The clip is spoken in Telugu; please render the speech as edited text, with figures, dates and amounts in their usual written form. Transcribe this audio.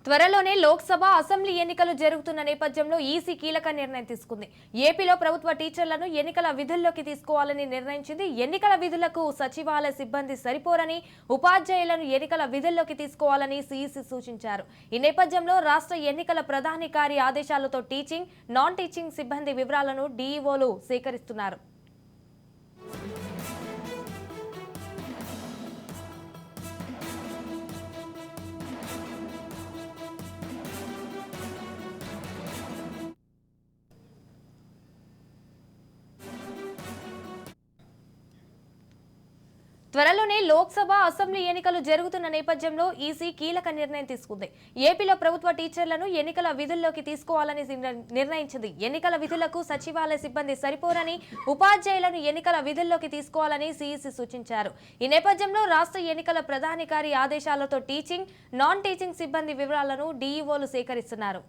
త్వరలోనే లోక్సభ అసెంబ్లీ ఎన్నికలు జరుగుతున్న నేపథ్యంలో ఈసీ కీలక నిర్ణయం తీసుకుంది. ఏపీలో ప్రభుత్వ టీచర్లను ఎన్నికల విధుల్లోకి తీసుకోవాలని నిర్ణయించింది. ఎన్నికల విధులకు సచివాలయ సిబ్బంది సరిపోరని, ఉపాధ్యాయులను ఎన్నికల విధుల్లోకి తీసుకోవాలని ఈసీ సూచించారు. ఈ నేపథ్యంలో రాష్ట్ర ఎన్నికల ప్రధానాధికారి ఆదేశాలతో టీచింగ్, నాన్ టీచింగ్ సిబ్బంది వివరాలను డీఈఓలు సేకరిస్తున్నారు. త్వరలోనే లోక్సభ అసెంబ్లీ ఎన్నికలు జరుగుతున్న నేపథ్యంలో ఈసీ కీలక నిర్ణయం తీసుకుంది. ఏపీలో ప్రభుత్వ టీచర్లను ఎన్నికల విధుల్లోకి తీసుకోవాలని నిర్ణయించింది. ఎన్నికల విధులకు సచివాలయ సిబ్బంది సరిపోరని, ఉపాధ్యాయులను ఎన్నికల విధుల్లోకి తీసుకోవాలని ఈసీ సూచించారు. ఈ నేపథ్యంలో రాష్ట్ర ఎన్నికల ప్రధానాధికారి ఆదేశాలతో టీచింగ్, నాన్ టీచింగ్ సిబ్బంది వివరాలను డీఈఓలు సేకరిస్తున్నారు.